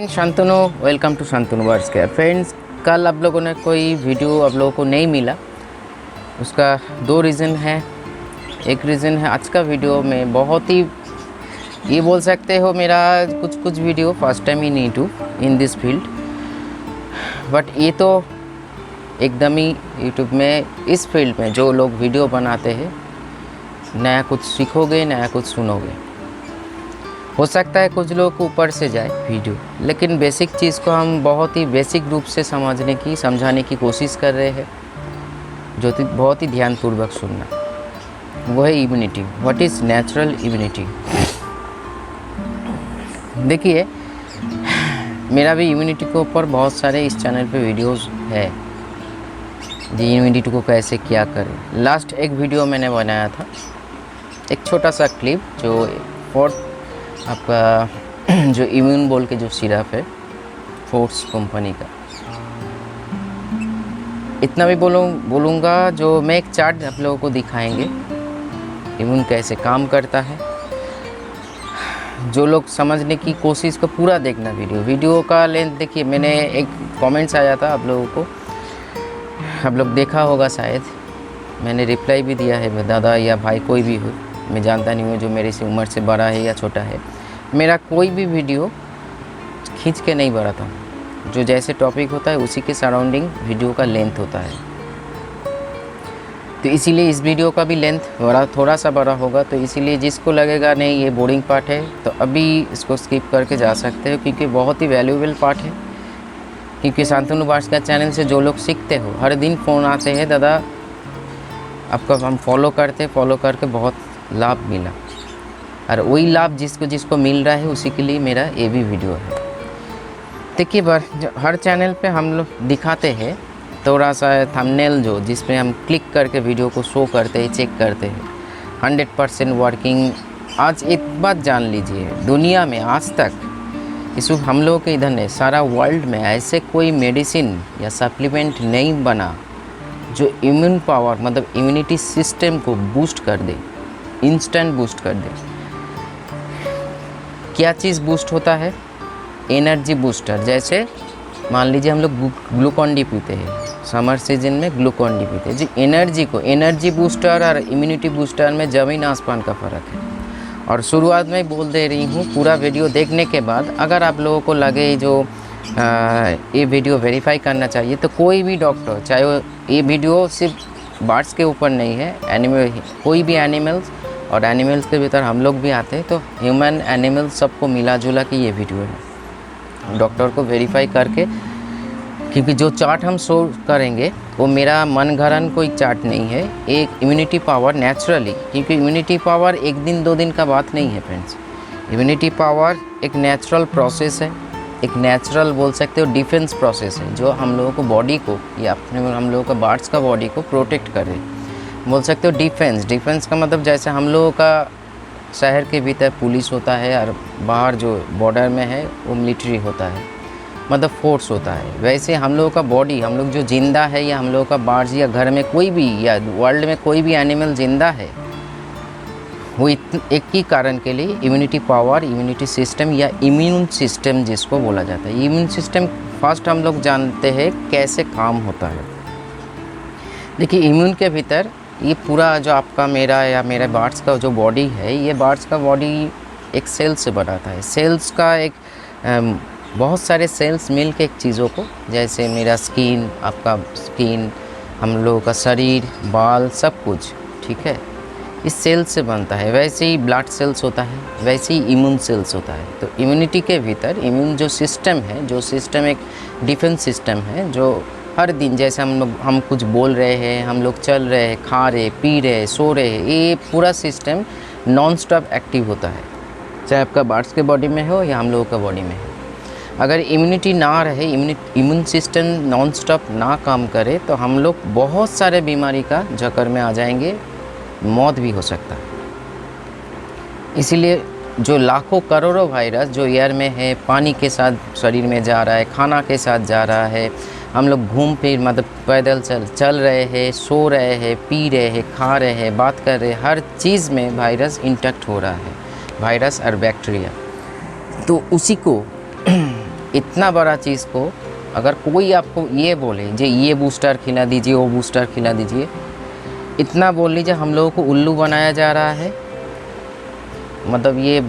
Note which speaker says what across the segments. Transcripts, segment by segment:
Speaker 1: Shantanu, welcome to Shantanu words care. Friends, कल आप लोगों ने कोई वीडियो आप लोगों को नहीं मिला, उसका दो रीज़न है। एक रीज़न है आज का वीडियो में बहुत ही, ये बोल सकते हो मेरा कुछ video first time in YouTube in this field, but ये तो एकदम ही यूट्यूब में इस फील्ड में जो लोग वीडियो बनाते हैं नया कुछ सीखोगे, नया कुछ सुनोगे। हो सकता है कुछ लोग को ऊपर से जाए वीडियो, लेकिन बेसिक चीज़ को हम बहुत ही बेसिक रूप से समझाने की कोशिश कर रहे हैं, जो बहुत ही ध्यानपूर्वक सुनना। वो है immunity. What is natural immunity. देखिए, मेरा भी इम्यूनिटी के ऊपर बहुत सारे इस चैनल पे वीडियोस है, जी इम्यूनिटी को कैसे क्या करें। लास्ट एक वीडियो मैंने बनाया था, एक छोटा सा क्लिप, जो फोर्थ आपका जो इम्यून बोल के जो सिरप है फोर्स कंपनी का, इतना भी बोलूँगा। जो मैं एक चार्ट आप लोगों को दिखाएंगे इम्यून कैसे काम करता है। जो लोग समझने की कोशिश को पूरा देखना। वीडियो का लेंथ देखिए। मैंने एक कमेंट्स आया था आप लोगों को, आप लोग देखा होगा शायद, मैंने रिप्लाई भी दिया है। दादा या भाई कोई भी हो, मैं जानता नहीं हूँ जो मेरे से उम्र से बड़ा है या छोटा है, मेरा कोई भी वीडियो खींच के नहीं बनाता हूँ। जो जैसे टॉपिक होता है उसी के सराउंडिंग वीडियो का लेंथ होता है, तो इसीलिए इस वीडियो का भी लेंथ थोड़ा सा बड़ा होगा। तो इसीलिए जिसको लगेगा नहीं ये बोरिंग पार्ट है, तो अभी इसको स्किप करके जा सकते हो, क्योंकि बहुत ही वैल्यूएबल पार्ट है। क्योंकि शांतनु वर्ड्स का चैनल से जो लोग सीखते हो, हर दिन फ़ोन आते हैं, दादा आपका हम फॉलो करके बहुत लाभ मिला, और वही लाभ जिसको मिल रहा है उसी के लिए मेरा ये भी वीडियो है। देखिए, हर चैनल पे हम लोग दिखाते हैं थोड़ा सा थंबनेल, जो जिसमें हम क्लिक करके वीडियो को शो करते हैं, चेक करते हैं 100% वर्किंग। आज एक बात जान लीजिए, दुनिया में आज तक इस हम लोगों के इधर ने सारा वर्ल्ड में ऐसे कोई मेडिसिन या सप्लीमेंट नहीं बना जो इम्यून पावर मतलब इम्यूनिटी सिस्टम को बूस्ट कर दे, इंस्टेंट बूस्ट कर दे। क्या चीज़ बूस्ट होता है? Energy booster. जैसे मान लीजिए हम लोग ग्लूकॉन डी पीते हैं, समर सीजन में ग्लूकॉन डी पीते हैं जी। एनर्जी बूस्टर और इम्यूनिटी बूस्टर में ज़मीन आसमान का फ़र्क है। और शुरुआत में बोल दे रही हूँ, पूरा वीडियो देखने के बाद अगर आप लोगों को लगे जो ये वीडियो वेरीफाई करना चाहिए, तो कोई भी डॉक्टर, चाहे वो ये वीडियो सिर्फ बर्ड्स के ऊपर नहीं है, एनिमल, कोई भी एनिमल्स, और एनिमल्स के भीतर हम लोग भी आते हैं, तो ह्यूमन एनिमल सबको मिला जुला के ये वीडियो है। डॉक्टर को वेरीफाई करके, क्योंकि जो चार्ट हम शो करेंगे वो मेरा मन घड़न कोई चार्ट नहीं है, एक इम्यूनिटी पावर नेचुरली, क्योंकि इम्यूनिटी पावर एक दिन दो दिन का बात नहीं है फ्रेंड्स। इम्यूनिटी पावर एक नेचुरल प्रोसेस है, एक नेचुरल बोल सकते हो डिफेंस प्रोसेस है, जो हम लोगों को बॉडी को या अपने हम लोगों का बर्ड्स का बॉडी को प्रोटेक्ट करे। बोल सकते हो डिफेंस का मतलब जैसे हम लोगों का शहर के भीतर पुलिस होता है और बाहर जो बॉर्डर में है वो मिलिट्री होता है, मतलब फोर्स होता है। वैसे हम लोगों का बॉडी, हम लोग जो ज़िंदा है, या हम लोगों का बर्ड्स या घर में कोई भी या वर्ल्ड में कोई भी एनिमल ज़िंदा है, वो एक ही कारण के लिए इम्यूनिटी पावर, इम्यूनिटी सिस्टम या इम्यून सिस्टम जिसको बोला जाता है। इम्यून सिस्टम फर्स्ट हम लोग जानते हैं कैसे काम होता है। देखिए, इम्यून के भीतर ये पूरा जो आपका मेरा या मेरे बर्ड्स का जो बॉडी है, ये बर्ड्स का बॉडी एक सेल से बना था। सेल्स का एक बहुत सारे सेल्स मिल के एक चीज़ों को, जैसे मेरा स्किन, आपका स्किन, हम लोगों का शरीर, बाल, सब कुछ, ठीक है, इस सेल से बनता है। वैसे ही ब्लड सेल्स होता है, वैसे ही इम्यून सेल्स होता है। तो इम्यूनिटी के भीतर इम्यून जो सिस्टम है, जो सिस्टम एक डिफेंस सिस्टम है, जो हर दिन जैसे हम कुछ बोल रहे हैं, हम लोग चल रहे हैं, खा रहे, पी रहे, सो रहे हैं, ये पूरा सिस्टम नॉन स्टॉप एक्टिव होता है, चाहे आपका बर्ड्स के बॉडी में हो या हम लोगों का बॉडी में हो। अगर इम्यूनिटी ना रहे, इम्यून सिस्टम नॉन स्टॉप ना काम करे, तो हम लोग बहुत सारे बीमारी का चक्कर में आ जाएंगे, मौत भी हो सकता है। इसीलिए जो लाखों करोड़ों वायरस जो एयर में है, पानी के साथ शरीर में जा रहा है, खाना के साथ जा रहा है, हम लोग घूम फिर मतलब पैदल चल रहे हैं, सो रहे हैं, पी रहे हैं, खा रहे हैं, बात कर रहे हैं, हर चीज़ में वायरस इंटैक्ट हो रहा है, वायरस और बैक्टीरिया। तो उसी को इतना बड़ा चीज़ को अगर कोई आपको ये बोले जे ये बूस्टर खिला दीजिए, वो बूस्टर खिला दीजिए, इतना बोल लीजिए हम लोगों को उल्लू बनाया जा रहा है। मतलब ये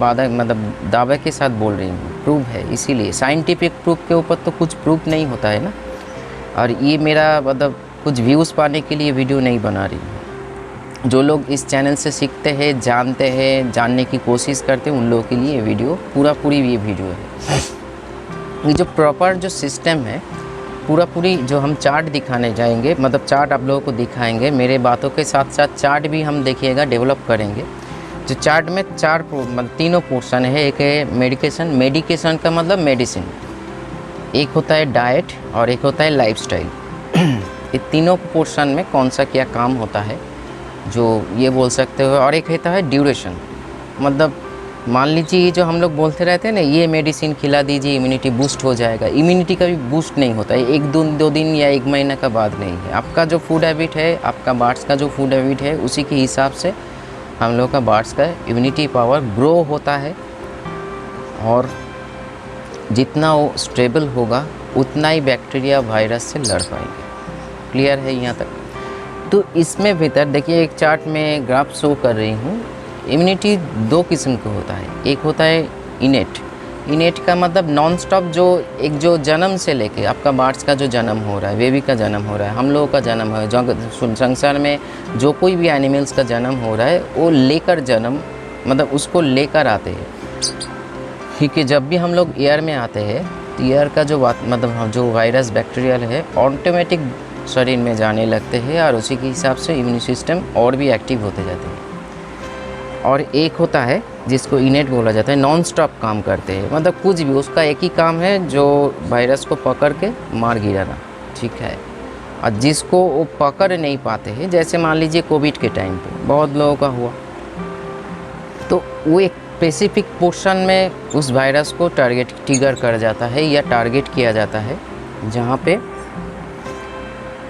Speaker 1: दावे के साथ बोल रही हूँ, प्रूफ है, इसीलिए साइंटिफिक प्रूफ के ऊपर तो कुछ प्रूफ नहीं होता है ना। और ये मेरा मतलब कुछ व्यूज़ पाने के लिए वीडियो नहीं बना रही हूँ। जो लोग इस चैनल से सीखते हैं, जानते हैं, जानने की कोशिश करते हैं, उन लोगों के लिए ये वीडियो पूरी ये वीडियो है। ये जो प्रॉपर जो सिस्टम है, पूरी जो हम चार्ट दिखाने जाएंगे, मतलब चार्ट आप लोगों को दिखाएंगे, मेरे बातों के साथ साथ चार्ट भी हम देखिएगा डेवलप करेंगे। जो चार्ट में मतलब तीनों पोर्शन है। एक है मेडिकेशन का मतलब मेडिसिन, एक होता है डाइट और एक होता है लाइफस्टाइल। ये तीनों पोर्शन में कौन सा क्या काम होता है जो ये बोल सकते हो। और एक होता है ड्यूरेशन, मतलब मान लीजिए जो हम लोग बोलते रहते हैं ना, ये मेडिसिन खिला दीजिए इम्यूनिटी बूस्ट हो जाएगा। इम्यूनिटी का भी बूस्ट नहीं होता है 1-2 दिन या 1 महीना का बाद नहीं है। आपका जो फूड हैबिट है, आपका बार्ड्स का जो फूड हैबिट है, उसी के हिसाब से हम लोग का बार्ड्स का इम्यूनिटी पावर ग्रो होता है। और जितना वो स्टेबल होगा उतना ही बैक्टीरिया वायरस से लड़ पाएंगे। क्लियर है यहाँ तक? तो इसमें भीतर देखिए, एक चार्ट में ग्राफ शो कर रही हूँ। इम्यूनिटी 2 किस्म का होता है। एक होता है इनेट का मतलब नॉन स्टॉप, जो जन्म से लेके आपका बार्ड्स का जो जन्म हो रहा है, बेबी का जन्म हो रहा है, हम लोगों का जन्म है, जो संसार में जो कोई भी एनिमल्स का जन्म हो रहा है, वो लेकर जन्म मतलब उसको लेकर आते हैं। क्योंकि जब भी हम लोग एयर में आते हैं तो एयर का जो वायरस बैक्टीरियल है ऑटोमेटिक शरीर में जाने लगते हैं और उसी के हिसाब से इम्यून सिस्टम और भी एक्टिव होते जाते हैं। और एक होता है जिसको इनेट बोला जाता है, नॉन स्टॉप काम करते हैं, मतलब कुछ भी उसका एक ही काम है, जो वायरस को पकड़ के मार गिराना, ठीक है। और जिसको वो पकड़ नहीं पाते हैं, जैसे मान लीजिए कोविड के टाइम पे बहुत लोगों का हुआ, तो वो एक स्पेसिफिक पोर्शन में उस वायरस को ट्रिगर कर जाता है या टारगेट किया जाता है, जहाँ पे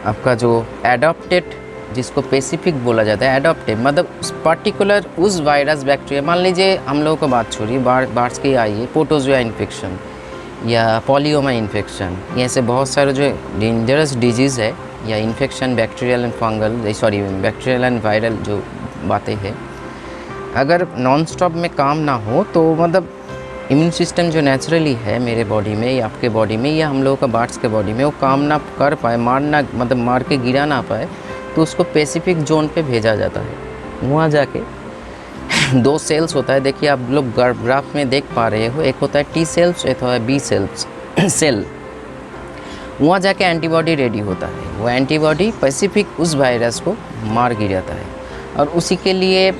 Speaker 1: आपका जो एडॉप्टेड, जिसको स्पेसिफिक बोला जाता है, एडॉप्टेड मतलब पर्टिकुलर उस वायरस बैक्टीरिया, मान लीजिए हम लोगों को बात छोड़िए, बार्ड्स की आई है प्रोटोजोआ इन्फेक्शन या पॉलियोमा इन्फेक्शन, ऐसे बहुत सारे जो डेंजरस डिजीज़ है या इन्फेक्शन बैक्टीरियल एंड वायरल जो बातें हैं, अगर नॉन स्टॉप में काम ना हो तो मतलब इम्यून सिस्टम जो नेचुरली है मेरे बॉडी में या आपके बॉडी में या हम लोगों का बार्ड्स के बॉडी में, वो काम ना कर पाए, मार के गिरा ना पाए, तो उसको स्पेसिफिक जोन पे भेजा जाता है। वहाँ जाके 2 सेल्स होता है, देखिए आप लोग ग्राफ में देख पा रहे हो, एक होता है टी सेल्स, एक होता है बी सेल। वहाँ जाके एंटीबॉडी रेडी होता है, वो एंटीबॉडी स्पेसिफिक उस वायरस को मार गिराता है। और उसी के लिए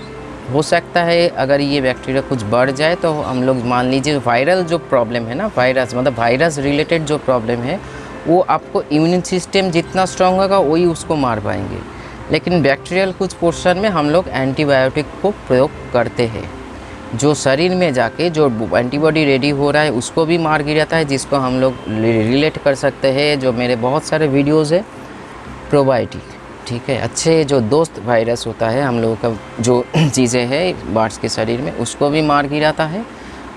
Speaker 1: हो सकता है अगर ये बैक्टीरिया कुछ बढ़ जाए तो हम लोग मान लीजिए वायरल जो प्रॉब्लम है ना, वायरस रिलेटेड जो प्रॉब्लम है, वो आपको इम्यून सिस्टम जितना स्ट्रॉन्ग होगा वही उसको मार पाएंगे। लेकिन बैक्टीरियल कुछ पोर्शन में हम लोग एंटीबायोटिक को प्रयोग करते हैं, जो शरीर में जाके जो एंटीबॉडी रेडी हो रहा है उसको भी मार गिराता है, जिसको हम लोग रिलेट कर सकते हैं, जो मेरे बहुत सारे वीडियोज़ है, प्रोबायोटिक, ठीक है। अच्छे जो दोस्त वायरस होता है हम लोगों का, जो चीज़ें हैं बार्ड्स के शरीर में, उसको भी मार गिराता है,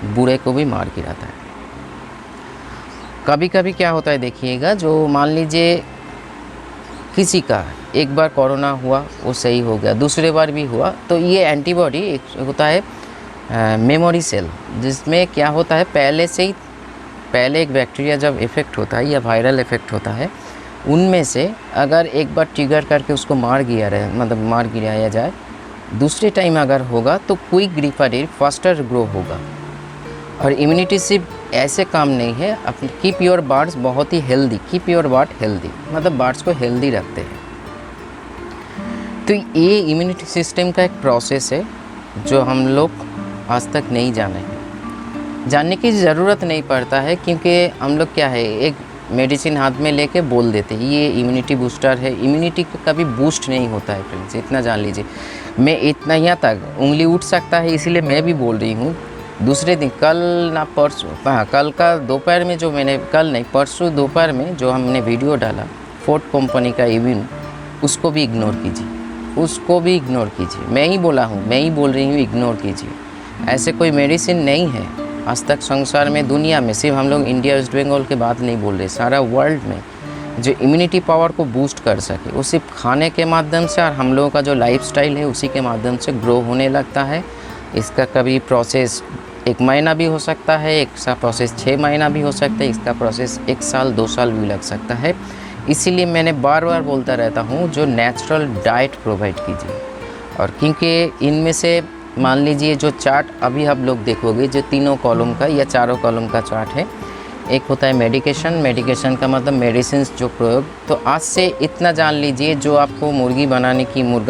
Speaker 1: बुरे को भी मार गिराता है। कभी कभी क्या होता है देखिएगा, जो मान लीजिए किसी का एक बार कोरोना हुआ, वो सही हो गया, दूसरे बार भी हुआ, तो ये एंटीबॉडी एक होता है मेमोरी सेल, जिसमें क्या होता है पहले एक बैक्टीरिया जब इफ़ेक्ट होता है या वायरल इफ़ेक्ट होता है, उनमें से अगर एक बार ट्रिगर करके उसको मार गिराया जाए, दूसरे टाइम अगर होगा तो क्विक रिकवरी, फास्टर ग्रो होगा। और इम्यूनिटी सिर्फ ऐसे काम नहीं है, अपने कीप योर बार्ड्स बहुत ही healthy, keep your bird healthy, मतलब बार्ड्स को हेल्दी रखते हैं। तो ये इम्यूनिटी सिस्टम का एक प्रोसेस है जो हम लोग आज तक नहीं जाने हैं, जानने की ज़रूरत नहीं पड़ता है, क्योंकि हम लोग क्या है, एक मेडिसिन हाथ में लेके बोल देते हैं ये इम्यूनिटी बूस्टर है। इम्यूनिटी कभी बूस्ट नहीं होता है फ्रेंड्स, इतना जान लीजिए। मैं इतना यहाँ तक उंगली उठ सकता है, इसीलिए मैं भी बोल रही हूँ। दूसरे दिन कल का दोपहर में जो मैंने परसों दोपहर में जो हमने वीडियो डाला फोर्ट कंपनी का इम्यून, उसको भी इग्नोर कीजिए, मैं ही बोला हूँ, मैं ही बोल रही हूँ, इग्नोर कीजिए। ऐसे कोई मेडिसिन नहीं है आज तक संसार में, दुनिया में, सिर्फ हम लोग इंडिया वेस्ट बंगाल की बात नहीं बोल रहे, सारा वर्ल्ड में जो इम्यूनिटी पावर को बूस्ट कर सके वो सिर्फ खाने के माध्यम से और हम लोगों का जो लाइफस्टाइल है उसी के माध्यम से ग्रो होने लगता है। इसका कभी प्रोसेस 1 महीना भी हो सकता है, इसका प्रोसेस 6 महीना भी हो सकता है, इसका प्रोसेस 1 साल 2 साल भी लग सकता है। इसीलिए मैंने बार बार बोलता रहता हूँ जो नेचुरल डाइट प्रोवाइड कीजिए। और क्योंकि इनमें से मान लीजिए जो चार्ट अभी आप लोग देखोगे जो 3 कॉलम का या 4 कॉलम का चार्ट है, एक होता है मेडिकेशन, मेडिकेशन का मतलब मेडिसिन जो प्रयोग। तो आज से इतना जान लीजिए जो आपको मुर्गा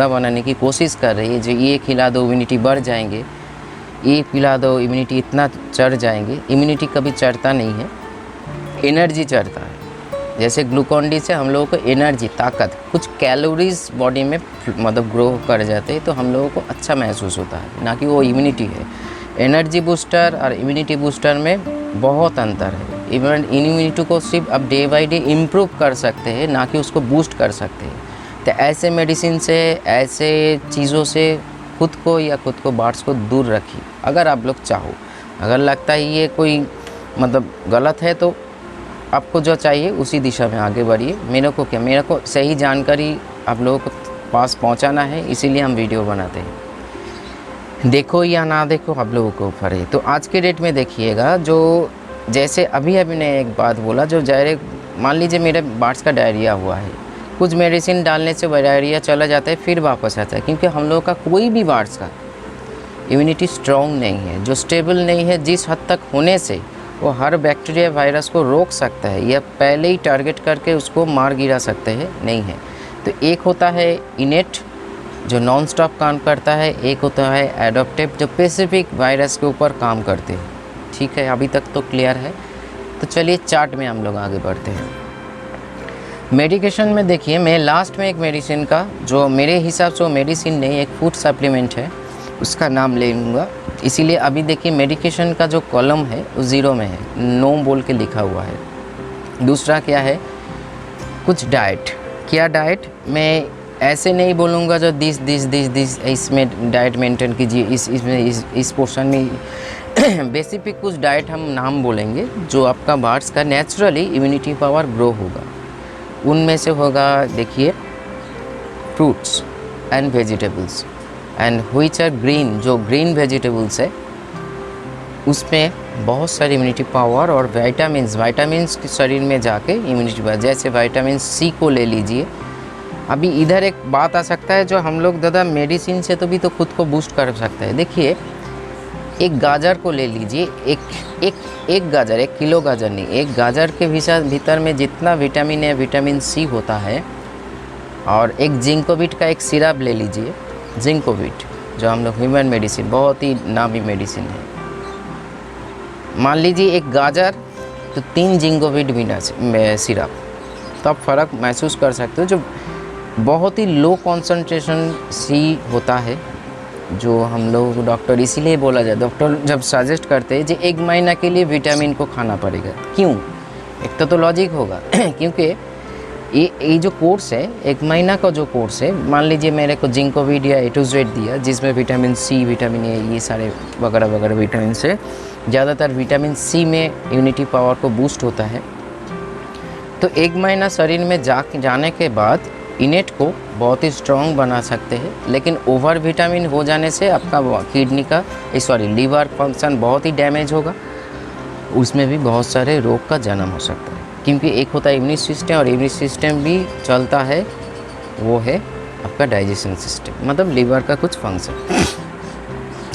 Speaker 1: बनाने की कोशिश कर रही है, जो ये खिला दो इम्यूनिटी बढ़ जाएंगे, ये पिला दो इम्यूनिटी इतना चढ़ जाएंगे, इम्यूनिटी कभी चढ़ता नहीं है, एनर्जी चढ़ता है। जैसे ग्लूकॉन डी से हम लोगों को एनर्जी, ताकत, कुछ कैलोरीज बॉडी में मतलब ग्रो कर जाते हैं, तो हम लोगों को अच्छा महसूस होता है, ना कि वो इम्यूनिटी है। एनर्जी बूस्टर और इम्यूनिटी बूस्टर में बहुत अंतर है। इवन इम्यूनिटी को सिर्फ अब डे बाई डे इम्प्रूव कर सकते हैं, ना कि उसको बूस्ट कर सकते हैं। तो ऐसे मेडिसिन से, ऐसे चीज़ों से खुद को या खुद को बार्ड्स को दूर रखिए अगर आप लोग चाहो। अगर लगता है ये कोई मतलब गलत है तो आपको जो चाहिए उसी दिशा में आगे बढ़िए। मेरे को सही जानकारी आप लोगों को पास पहुंचाना है, इसीलिए हम वीडियो बनाते हैं। देखो या ना देखो आप लोगों के ऊपर है। तो आज के डेट में देखिएगा, जो जैसे अभी ने एक बात बोला, जो डायरेक्ट मान लीजिए मेरे बार्ड्स का डायरिया हुआ है, कुछ मेडिसिन डालने से डायरिया चला जाता है फिर वापस आता है, क्योंकि हम लोगों का कोई भी बार्ड्स का इम्यूनिटी स्ट्रॉन्ग नहीं है, जो स्टेबल नहीं है, जिस हद तक होने से वो हर बैक्टीरिया वायरस को रोक सकता है या पहले ही टारगेट करके उसको मार गिरा सकते हैं, नहीं है। तो एक होता है इनेट जो नॉन स्टॉप काम करता है, एक होता है एडॉप्टिव जो स्पेसिफिक वायरस के ऊपर काम करते हैं। ठीक है, अभी तक तो क्लियर है। तो चलिए चार्ट में हम लोग आगे बढ़ते हैं। मेडिकेशन में देखिए, मैं लास्ट में एक मेडिसिन का, जो मेरे हिसाब से वो मेडिसिन नहीं, एक फूड सप्लीमेंट है, उसका नाम ले लूँगा। इसीलिए अभी देखिए मेडिकेशन का जो कॉलम है वो 0 में है, नो बोल के लिखा हुआ है। दूसरा क्या है, कुछ डाइट। क्या डाइट, मैं ऐसे नहीं बोलूँगा जो दिस इसमें डाइट मेंटेन कीजिए, इस पोर्शन में बेसिक कुछ डाइट हम नाम बोलेंगे जो आपका बार्ड्स का नेचुरली इम्यूनिटी पावर ग्रो होगा। उनमें से होगा देखिए fruits and vegetables and which are green, जो ग्रीन वेजिटेबल्स है उसमें बहुत सारी इम्यूनिटी पावर और विटामिन्स के शरीर में जाके इम्यूनिटी पावर, जैसे विटामिन सी को ले लीजिए। अभी इधर एक बात आ सकता है जो हम लोग दादा मेडिसिन से तो भी तो खुद को बूस्ट कर सकते हैं। देखिए एक गाजर को ले लीजिए, एक गाजर, 1 किलो गाजर नहीं, एक गाजर के भीतर में जितना विटामिन है, विटामिन सी होता है। और एक जिंकोविट का एक सिरप ले लीजिए, जिंकोविट जो हम लोग ह्यूमन मेडिसिन, बहुत ही नामी मेडिसिन है। मान लीजिए एक गाजर तो 3 जिंकोविट सिरप, तो आप फ़र्क महसूस कर सकते हो। जो बहुत ही लो कॉन्सेंट्रेशन सी होता है, जो हम लोग डॉक्टर इसीलिए बोला जाए, डॉक्टर जब सजेस्ट करते हैं जो 1 महीना के लिए विटामिन को खाना पड़ेगा। क्यों? एक तो लॉजिक होगा क्योंकि ये जो कोर्स है 1 महीना का जो कोर्स है, मान लीजिए मेरे को जिंकोविट या A to Z दिया जिसमें विटामिन सी, विटामिन ए, ये सारे वगैरह विटामिन से, ज़्यादातर विटामिन सी में इम्यूनिटी पावर को बूस्ट होता है। तो 1 महीना शरीर में जाने के बाद इनेट को बहुत ही स्ट्रॉन्ग बना सकते हैं, लेकिन ओवर विटामिन हो जाने से आपका किडनी का लीवर फंक्शन बहुत ही डैमेज होगा, उसमें भी बहुत सारे रोग का जन्म हो सकता है। क्योंकि एक होता है इम्यून सिस्टम, और इम्यून सिस्टम भी चलता है, वो है आपका डाइजेशन सिस्टम, मतलब लीवर का कुछ फंक्शन।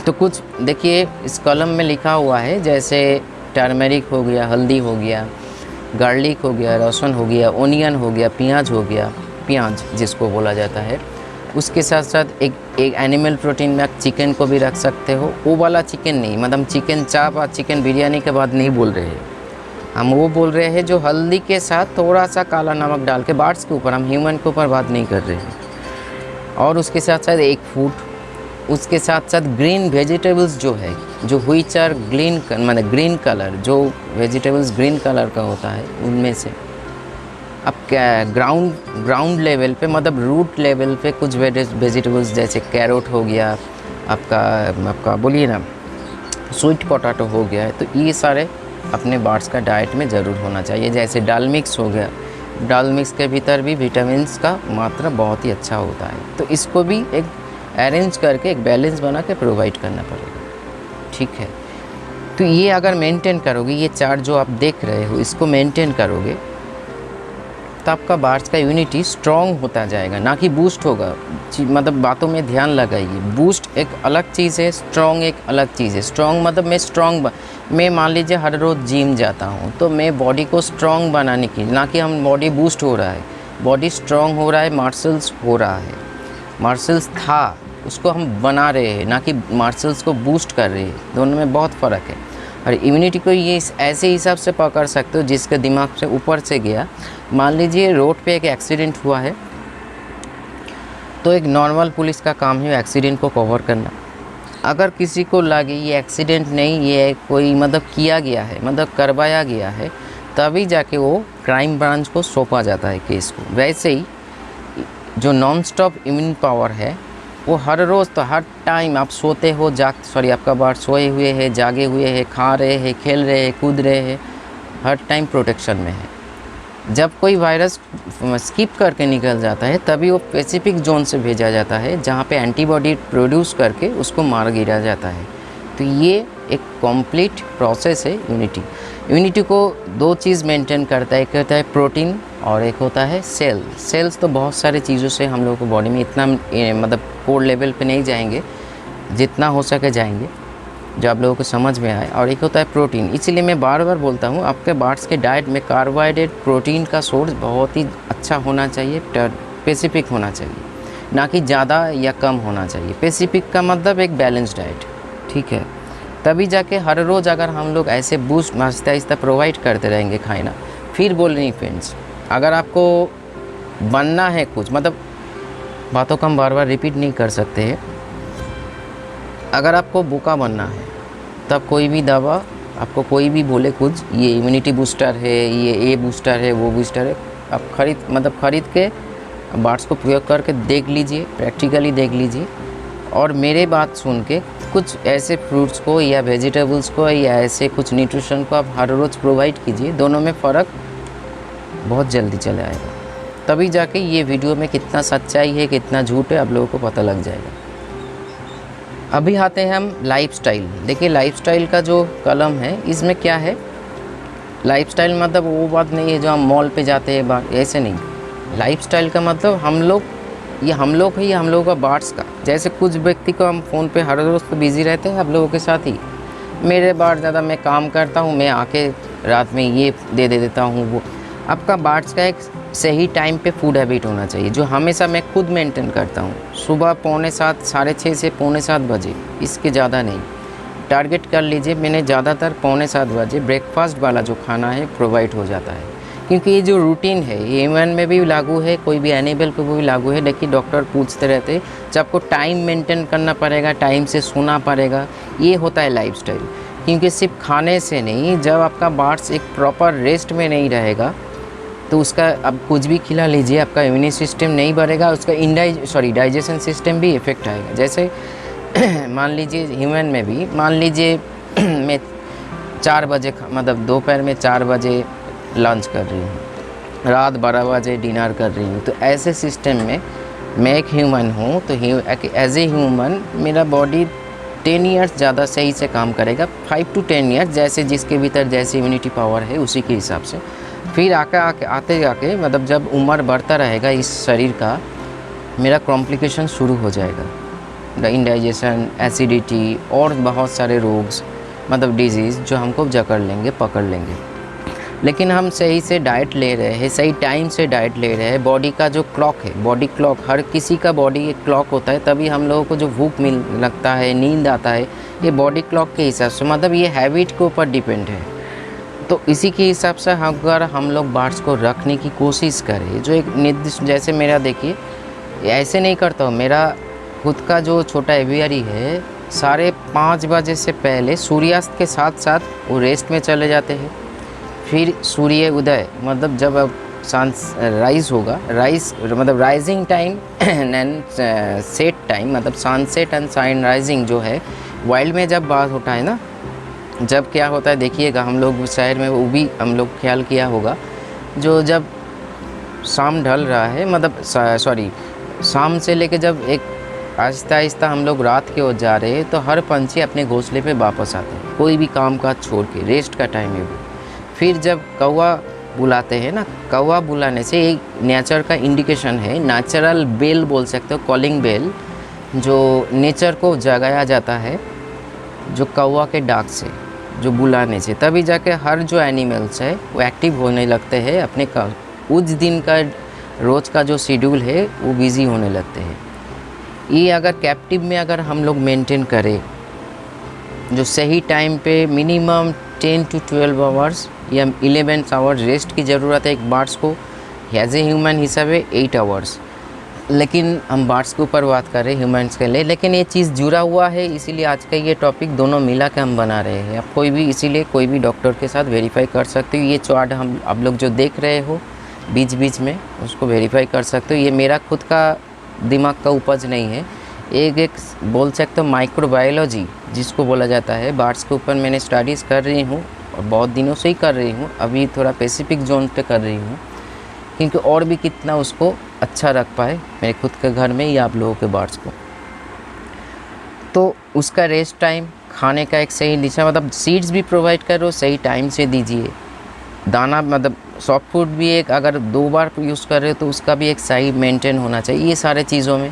Speaker 1: तो कुछ देखिए इस कॉलम में लिखा हुआ है, जैसे टर्मरिक हो गया, हल्दी हो गया, गार्लिक हो गया, लहसुन हो गया, ओनियन हो गया, प्याज हो गया, प्याज जिसको बोला जाता है। उसके साथ साथ एक एनिमल प्रोटीन में आप चिकन को भी रख सकते हो। वो वाला चिकन नहीं, मतलब चिकन चाप और चिकन बिरयानी के बाद नहीं बोल रहे हैं हम, वो बोल रहे हैं जो हल्दी के साथ थोड़ा सा काला नमक डाल के, बार्ड्स के ऊपर, हम ह्यूमन के ऊपर बात नहीं कर रहे हैं। और उसके साथ साथ एक फूड, उसके साथ साथ ग्रीन वेजिटेबल्स जो है, जो व्हिच आर ग्रीन कलर, जो वेजिटेबल्स ग्रीन कलर का होता है, उनमें से अब क्या ग्राउंड लेवल पे, मतलब रूट लेवल पे कुछ वेजिटेबल्स जैसे कैरोट हो गया, आपका बोलिए ना स्वीट पोटैटो हो गया है, तो ये सारे अपने बार्ड्स का डाइट में ज़रूर होना चाहिए। जैसे दाल मिक्स हो गया, दाल मिक्स के भीतर भी विटामिन्स का मात्रा बहुत ही अच्छा होता है, तो इसको भी एक अरेंज करके एक बैलेंस बना के प्रोवाइड करना पड़ेगा, ठीक है। तो ये अगर मेंटेन करोगे, ये चार्ट जो आप देख रहे हो इसको मेंटेन करोगे, तो आपका बार्ड्स का इम्यूनिटी स्ट्रॉन्ग होता जाएगा, ना कि बूस्ट होगा। मतलब बातों में ध्यान लगाइए, बूस्ट एक अलग चीज़ है, स्ट्रॉन्ग एक अलग चीज़ है। स्ट्रॉन्ग मतलब मैं मान लीजिए हर रोज़ जिम जाता हूँ, तो मैं बॉडी को स्ट्रॉन्ग बनाने की, ना कि हम बॉडी बूस्ट हो रहा है, बॉडी स्ट्रॉन्ग हो रहा है, मार्सल्स हो रहा है। मार्सल्स था उसको हम बना रहे हैं, ना कि मार्सल्स को बूस्ट कर रहे हैं, दोनों में बहुत फ़र्क है। और इम्यूनिटी को ये ऐसे हिसाब से पकड़ सकते हो जिसके दिमाग से ऊपर से गया। मान लीजिए रोड पे एक एक्सीडेंट हुआ है, तो एक नॉर्मल पुलिस का काम है एक्सीडेंट को कवर करना। अगर किसी को लगे ये एक्सीडेंट नहीं, ये कोई मतलब किया गया है, मतलब करवाया गया है, तभी जाके वो क्राइम ब्रांच को सौंपा जाता है केस को। वैसे ही जो नॉन स्टॉप इम्यून पावर है वो हर रोज़, तो हर टाइम आप सोते हो आपका बार सोए हुए है, जागे हुए है, खा रहे हैं, खेल रहे हैं, कूद रहे हैं, हर टाइम प्रोटेक्शन में है। जब कोई वायरस स्किप करके निकल जाता है तभी वो स्पेसिफिक जोन से भेजा जाता है जहाँ पे एंटीबॉडी प्रोड्यूस करके उसको मार गिरा जाता है। तो ये एक कंप्लीट प्रोसेस है इम्यूनिटी को दो चीज़ मेंटेन करता है, एक होता है प्रोटीन और एक होता है सेल्स। तो बहुत सारे चीज़ों से हम लोगों को बॉडी में इतना मतलब कोड लेवल पे नहीं जाएंगे, जितना हो सके जाएंगे जो आप लोगों को समझ में आए। और एक होता है प्रोटीन, इसीलिए मैं बार बार बोलता हूँ आपके बार्ड्स के डाइट में कार्बोहाइड्रेट प्रोटीन का सोर्स बहुत ही अच्छा होना चाहिए, स्पेसिफिक होना चाहिए, ना कि ज़्यादा या कम होना चाहिए। स्पेसिफिक का मतलब एक बैलेंस डाइट, ठीक है। तभी जाके हर रोज़ अगर हम लोग ऐसे बूस्ट आहिस्ता आहिस्ता प्रोवाइड करते रहेंगे खाना। फिर बोल रही फ्रेंड्स, अगर आपको बनना है कुछ, मतलब बातों को हम बार बार रिपीट नहीं कर सकते हैं। अगर आपको बोका बनना है तब कोई भी दवा आपको कोई भी बोले कुछ, ये इम्यूनिटी बूस्टर है, ये बूस्टर है, वो बूस्टर है, आप खरीद के बार्ड्स को प्रयोग करके देख लीजिए, प्रैक्टिकली देख लीजिए। और मेरे बात सुन के कुछ ऐसे फ्रूट्स को या वेजिटेबल्स को या ऐसे कुछ न्यूट्रिशन को आप हर रोज़ प्रोवाइड कीजिए, दोनों में फ़र्क बहुत जल्दी चले आएगा। तभी जाके ये वीडियो में कितना सच्चाई है कितना झूठ है आप लोगों को पता लग जाएगा। अभी आते हैं हम लाइफस्टाइल। देखिए लाइफस्टाइल का जो कलम है इसमें क्या है, लाइफस्टाइल मतलब वो बात नहीं है जो हम मॉल पे जाते हैं, ऐसे नहीं। लाइफस्टाइल का मतलब हम लोग है, ये हम लोगों का बार्ड्स का। जैसे कुछ व्यक्ति को हम फ़ोन पे हर रोज़ तो बिज़ी रहते हैं आप लोगों के साथ ही, मेरे बार्ड ज़्यादा मैं काम करता हूँ, मैं आके रात में ये दे देता हूँ वो। आपका बार्ड्स का एक सही टाइम पे फूड हैबिट होना चाहिए, जो हमेशा मैं खुद मेंटेन करता हूँ। सुबह 6:45 6:30 से 6:45 बजे, इसके ज़्यादा नहीं। टारगेट कर लीजिए, मैंने ज़्यादातर 6:45 बजे ब्रेकफास्ट वाला जो खाना है प्रोवाइड हो जाता है। क्योंकि ये जो रूटीन है ये ह्यूमन में भी लागू है, कोई भी एनिमल को भी लागू है। लेकिन डॉक्टर पूछते रहते हैं जब आपको टाइम मेंटेन करना पड़ेगा, टाइम से सोना पड़ेगा, ये होता है लाइफस्टाइल। क्योंकि सिर्फ खाने से नहीं, जब आपका बार्ड्स एक प्रॉपर रेस्ट में नहीं रहेगा तो उसका अब कुछ भी खिला लीजिए, आपका इम्यून सिस्टम नहीं बढ़ेगा, उसका डाइजेशन सिस्टम भी इफ़ेक्ट आएगा। जैसे मान लीजिए ह्यूमन में भी, मान लीजिए मैं 4 बजे मतलब दोपहर में 4 बजे लंच कर रही हूँ, रात 12 बजे डिनर कर रही हूँ, तो ऐसे सिस्टम में मैं एक ह्यूमन हूँ, तो एज ए ह्यूमन मेरा बॉडी 10 ईयर्स ज़्यादा सही से काम करेगा, 5 to 10 ईयर्स, जैसे जिसके भीतर जैसे इम्यूनिटी पावर है उसी के हिसाब से। फिर आते जाके मतलब जब उम्र बढ़ता रहेगा इस शरीर का, मेरा कॉम्प्लिकेशन शुरू हो जाएगा, इंडाइजेशन, एसिडिटी और बहुत सारे रोग्स मतलब डिजीज़ जो हमको पकड़ लेंगे। लेकिन हम सही से डाइट ले रहे हैं, सही टाइम से डाइट ले रहे हैं। बॉडी का जो क्लॉक है, बॉडी क्लॉक, हर किसी का बॉडी एक क्लॉक होता है, तभी हम लोगों को जो भूख लगता है, नींद आता है, ये बॉडी क्लॉक के हिसाब से, मतलब ये हैबिट के ऊपर डिपेंड है। तो इसी के हिसाब से अगर हम लोग बार्ड्स को रखने की कोशिश करें, जो एक निर्दिष्ट, जैसे मेरा देखिए ऐसे नहीं करता हूँ, मेरा खुद का जो छोटा एवियरी है 5:30 बजे से पहले सूर्यास्त के साथ साथ वो रेस्ट में चले जाते हैं। फिर सूर्य उदय मतलब जब अब राइज होगा, मतलब rising time and set time, मतलब सनसेट एंड सन राइजिंग जो है वाइल्ड में जब बात होता है ना, जब क्या होता है देखिएगा, हम लोग शहर में वो भी हम लोग ख्याल किया होगा, जो जब शाम ढल रहा है, मतलब सॉरी शाम से लेके जब एक आहिस्ता आहिस्ता हम लोग रात की ओर जा रहे हैं, तो हर पंछी अपने घोंसले पे वापस आते हैं, कोई भी काम काज छोड़ के, रेस्ट का टाइम है वो। फिर जब कौवा बुलाते हैं ना, कौवा बुलाने से एक नेचर का इंडिकेशन है, नेचुरल बेल बोल सकते हो, कॉलिंग बेल, जो नेचर को जगाया जाता है जो कौवा के डाक से, जो बुलाने से, तभी जाके हर जो एनिमल्स है वो एक्टिव होने लगते हैं, अपने का उस दिन का रोज़ का जो शेड्यूल है वो बिज़ी होने लगते हैं। ये अगर कैप्टिव में अगर हम लोग मेंटेन करें, जो सही टाइम पे मिनिमम 10 to 12 आवर्स या 11 आवर्स रेस्ट की ज़रूरत है एक बर्ड्स को, एज ए ह्यूमन हिसाब से 8 आवर्स, लेकिन हम बर्ड्स के ऊपर बात कर रहे हैं ह्यूमन्स के लिए, लेकिन ये चीज़ जुड़ा हुआ है, इसीलिए आज का ये टॉपिक दोनों मिला के हम बना रहे हैं। आप कोई भी, इसीलिए कोई भी डॉक्टर के साथ वेरीफाई कर सकते हो। ये चार्ट हम आप लोग जो देख रहे हो बीच बीच में, उसको वेरीफाई कर सकते हो। ये मेरा खुद का दिमाग का उपज नहीं है, एक बोल सकते हो माइक्रोबायोलॉजी जिसको बोला जाता है, बर्ड्स के ऊपर मैंने स्टडीज़ कर रही हूँ और बहुत दिनों से ही कर रही हूँ। अभी थोड़ा पैसिफिक जोन पे कर रही हूँ, क्योंकि और भी कितना उसको अच्छा रख पाए मेरे खुद के घर में या आप लोगों के बर्ड्स को। तो उसका रेस्ट टाइम, खाने का एक सही दिशा, मतलब सीड्स भी प्रोवाइड करो, सही टाइम से दीजिए। दाना मतलब सॉफ्ट फूड भी एक अगर 2 बार यूज़ कर रहे हो तो उसका भी एक सही मेंटेन होना चाहिए। ये सारे चीज़ों में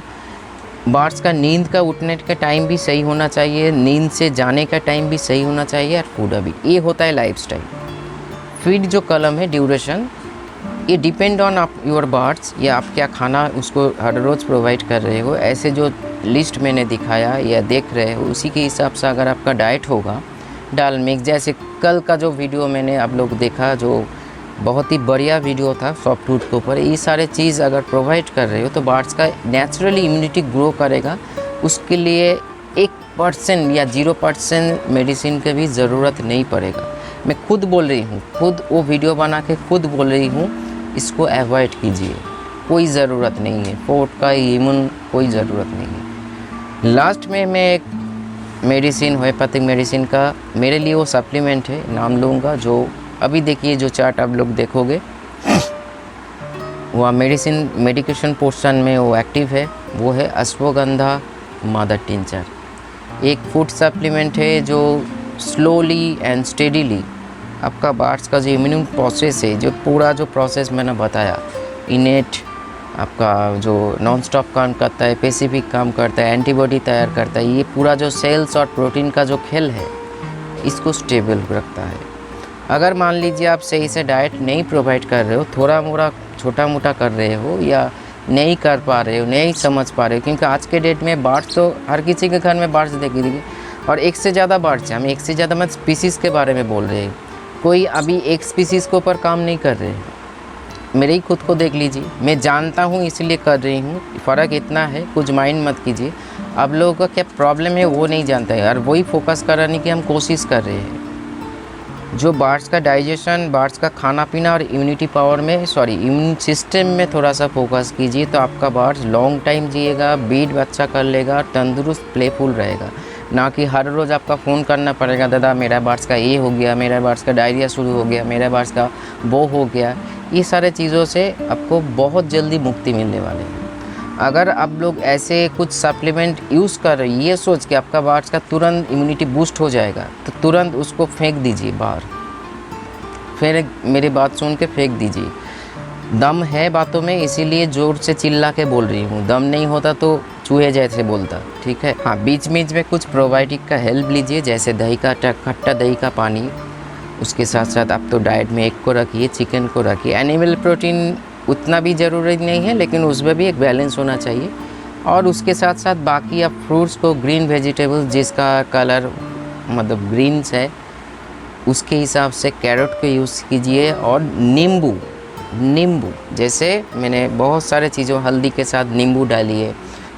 Speaker 1: बर्ड्स का नींद का उठने का टाइम भी सही होना चाहिए, नींद से जाने का टाइम भी सही होना चाहिए, और फूड भी। ये होता है लाइफस्टाइल। फीड जो कलम है, ड्यूरेशन, ये डिपेंड ऑन आप योर बर्ड्स, या आप क्या खाना उसको हर रोज़ प्रोवाइड कर रहे हो। ऐसे जो लिस्ट मैंने दिखाया या देख रहे हो, उसी के हिसाब से अगर आपका डाइट होगा, डाल मिक्स, जैसे कल का जो वीडियो मैंने आप लोग देखा, जो बहुत ही बढ़िया वीडियो था सॉफ्ट फूड के ऊपर, ये सारे चीज़ अगर प्रोवाइड कर रहे हो तो बर्ड्स का नेचुरली इम्यूनिटी ग्रो करेगा। उसके लिए 1% या 0% मेडिसिन की भी ज़रूरत नहीं पड़ेगा। मैं खुद बोल रही हूँ, खुद वो वीडियो बना के खुद बोल रही हूँ, इसको अवॉइड कीजिए, कोई ज़रूरत नहीं है, फोर्ट का इम्यून कोई ज़रूरत नहीं है। लास्ट में मैं एक मेडिसिन, होम्योपैथिक मेडिसिन का मेरे लिए वो सप्लीमेंट है, नाम लूँगा, जो अभी देखिए जो चार्ट आप लोग देखोगे, वह मेडिकेशन पोर्शन में वो एक्टिव है, वो है अश्वगंधा मदर टिंचर। एक फूड सप्लीमेंट है जो स्लोली एंड स्टेडीली आपका बर्ड्स का जो इम्यून प्रोसेस है, जो पूरा जो प्रोसेस मैंने बताया, इनेट आपका जो नॉन स्टॉप काम करता है, स्पेसिफिक काम करता है, एंटीबॉडी तैयार करता है, ये पूरा जो सेल्स और प्रोटीन का जो खेल है, इसको स्टेबल रखता है। अगर मान लीजिए आप सही से डाइट नहीं प्रोवाइड कर रहे हो, थोड़ा मोड़ा छोटा मोटा कर रहे हो, या नहीं कर पा रहे हो, नहीं समझ पा रहे हो, क्योंकि आज के डेट में बर्ड्स तो हर किसी के घर में बर्ड्स देखिए, और एक से ज़्यादा बर्ड्स हैं। हम एक से ज़्यादा मतलब स्पीसीज़ के बारे में बोल रहे हैं, कोई अभी एक स्पीसीज़ के ऊपर काम नहीं कर रहे हैं। मेरे ही खुद को देख लीजिए, मैं जानता हूँ इसलिए कर रही हूँ, फ़र्क इतना है, कुछ माइंड मत कीजिए। आप लोगों का क्या प्रॉब्लम है वो नहीं जानता है, और वही फोकस कराने की हम कोशिश कर रहे हैं। जो बर्ड्स का डाइजेशन, बर्ड्स का खाना पीना और इम्यूनिटी पावर में, इम्यून सिस्टम में थोड़ा सा फोकस कीजिए, तो आपका बर्ड्स लॉन्ग टाइम जिएगा, ब्रीड अच्छा कर लेगा, तंदुरुस्त प्लेफुल रहेगा। ना कि हर रोज़ आपका फ़ोन करना पड़ेगा, दादा मेरा बर्ड्स का ये हो गया, मेरा बर्ड्स का डायरिया शुरू हो गया, मेरा बर्ड्स का वो हो गया। ये सारे चीज़ों से आपको बहुत जल्दी मुक्ति मिलने वाली है। अगर आप लोग ऐसे कुछ सप्लीमेंट यूज़ कर रहे हैं, ये सोच के आपका बर्ड्स का तुरंत इम्यूनिटी बूस्ट हो जाएगा, तो तुरंत उसको फेंक दीजिए बाहर। फिर मेरी बात सुन के फेंक दीजिए। दम है बातों में, इसीलिए ज़ोर से चिल्ला के बोल रही हूँ। दम नहीं होता तो चूहे जैसे बोलता, ठीक है। हाँ, बीच बीच में कुछ प्रोबायोटिक का हेल्प लीजिए, जैसे दही का खट्टा दही का पानी। उसके साथ साथ आप तो डाइट में एग को रखिए, चिकन को रखिए। एनिमल प्रोटीन उतना भी ज़रूरी नहीं है, लेकिन उसमें भी एक बैलेंस होना चाहिए। और उसके साथ साथ बाकी आप फ्रूट्स को, ग्रीन वेजिटेबल्स जिसका कलर मतलब ग्रीन्स है, उसके हिसाब से कैरेट को यूज़ कीजिए। और नींबू जैसे मैंने बहुत सारे चीज़ों, हल्दी के साथ नींबू डालिए,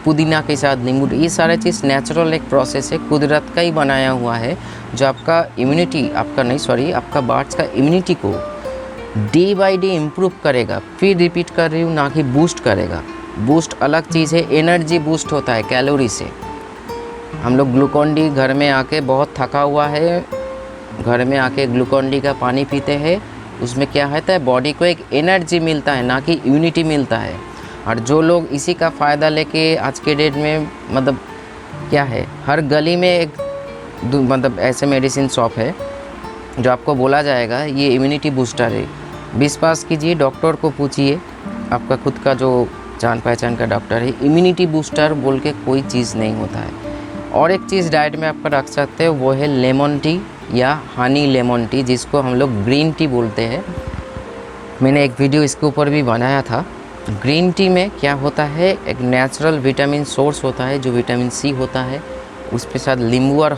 Speaker 1: पुदीना के साथ नींबू, ये सारे चीज़ नेचुरल एक प्रोसेस है, कुदरत का ही बनाया हुआ है, जो आपका इम्यूनिटी, आपका बर्ड्स का इम्यूनिटी को डे बाय डे इम्प्रूव करेगा। फिर रिपीट कर रही हूँ, ना कि बूस्ट करेगा। बूस्ट अलग चीज़ है, एनर्जी बूस्ट होता है कैलोरी से। हम लोग ग्लूकोन डी घर में आके बहुत थका हुआ है, घर में आके ग्लूकॉन डी का पानी पीते हैं, उसमें क्या होता है, बॉडी को एक एनर्जी मिलता है, ना कि इम्यूनिटी मिलता है। और जो लोग इसी का फ़ायदा लेके आज के डेट में मतलब क्या है, हर गली में एक मतलब ऐसे मेडिसिन शॉप है जो आपको बोला जाएगा ये इम्यूनिटी बूस्टर है, विश्वास कीजिए, डॉक्टर को पूछिए, आपका खुद का जो जान पहचान का डॉक्टर है, इम्यूनिटी बूस्टर बोल के कोई चीज़ नहीं होता है। और एक चीज़ डाइट में आपका रख सकते हो, वो है लेमन टी या हनी लेमन टी, जिसको हम लोग ग्रीन टी बोलते हैं। मैंने एक वीडियो इसके ऊपर भी बनाया था। ग्रीन टी में क्या होता है, एक नेचुरल विटामिन सोर्स होता है जो विटामिन सी होता है, उसके साथ नींबू और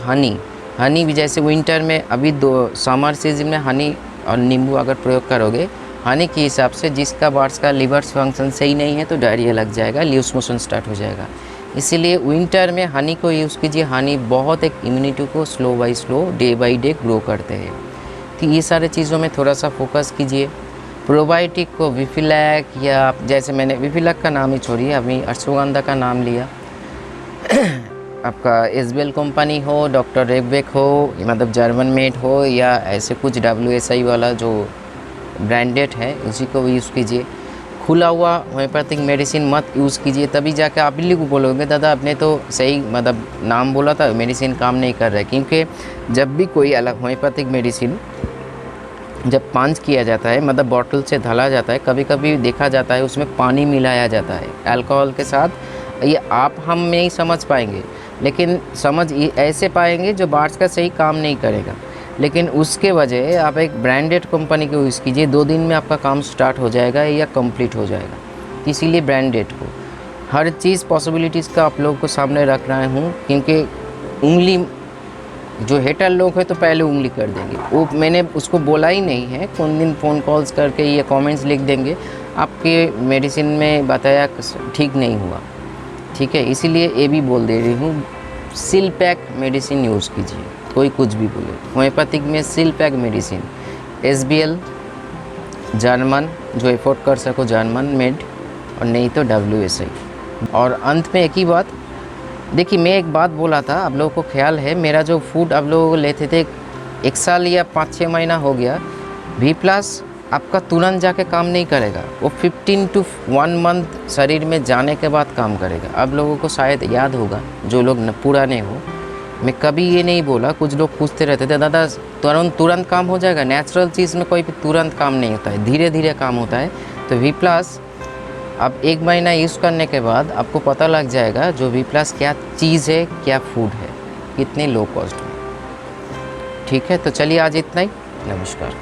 Speaker 1: हनी भी, जैसे विंटर में अभी समर सीजन में हनी और नींबू अगर प्रयोग करोगे हनी के हिसाब से, जिसका बार्स का लिवर फंक्शन सही नहीं है तो डायरिया लग जाएगा, लूज मोशन स्टार्ट हो जाएगा। इसीलिए विंटर में हनी को यूज़ कीजिए। हनी बहुत एक इम्यूनिटी को slow by slow day by day grow करते हैं। तो ये सारे चीज़ों में थोड़ा सा फोकस कीजिए। प्रोबायोटिक को विफिलैक, या जैसे मैंने विफिलैक का नाम ही छोड़िए, अभी अश्वगंधा का नाम लिया आपका एसबीएल कंपनी हो, डॉक्टर रेगबेक हो, मतलब जर्मन मेड हो, या ऐसे कुछ WSI वाला जो ब्रांडेड है उसी को यूज़ कीजिए। खुला हुआ होम्योपैथिक मेडिसिन मत यूज़ कीजिए, तभी जाके आप बिल्ली को बोलोगे दादा आपने तो सही मतलब नाम बोला था, मेडिसिन काम नहीं कर रहा है। क्योंकि जब भी कोई अलग होम्योपैथिक मेडिसिन जब पांच किया जाता है, मतलब बॉटल से ढला जाता है, कभी कभी देखा जाता है उसमें पानी मिलाया जाता है अल्कोहल के साथ। ये आप हम नहीं समझ पाएंगे, लेकिन समझ ऐसे पाएंगे जो बार्स का सही काम नहीं करेगा। लेकिन उसके वजह आप एक ब्रांडेड कंपनी को यूज़ कीजिए, 2 दिन में आपका काम स्टार्ट हो जाएगा या कंप्लीट हो जाएगा। इसीलिए ब्रांडेड को हर चीज़ पॉसिबिलिटीज़ का आप लोगों को सामने रख रहा हूँ, क्योंकि उंगली जो हेटर लोग हैं तो पहले उंगली कर देंगे, वो मैंने उसको बोला ही नहीं है, कौन दिन फ़ोन कॉल्स करके ये कमेंट्स लिख देंगे आपके मेडिसिन में बताया ठीक नहीं हुआ, ठीक है। इसीलिए ये भी बोल दे रही हूँ, सील पैक मेडिसिन यूज़ कीजिए, कोई कुछ भी बोले। होम्योपैथिक में seal pack medicine SBL German, जो एफोर्ड कर सको जर्मन मेड, और नहीं तो WSI। और अंत में एक ही बात, देखिए मैं एक बात बोला था, आप लोगों को ख्याल है, मेरा जो फूड आप लोग लेते थे 1 साल या 5-6 महीना हो गया, V+ आपका तुरंत जाके काम नहीं करेगा, वो 15 to 1 मंथ शरीर में जाने के बाद काम करेगा। आप लोगों को शायद याद होगा, जो लोग पुराने हो, मैं कभी ये नहीं बोला, कुछ लोग पूछते रहते थे दादा तुरंत काम हो जाएगा। नेचुरल चीज़ में कोई भी तुरंत काम नहीं होता है, धीरे धीरे काम होता है। तो V+ आप 1 महीना यूज़ करने के बाद आपको पता लग जाएगा जो V+ क्या चीज़ है, क्या फूड है, कितने लो कॉस्ट में। ठीक है, तो चलिए आज इतना ही, नमस्कार।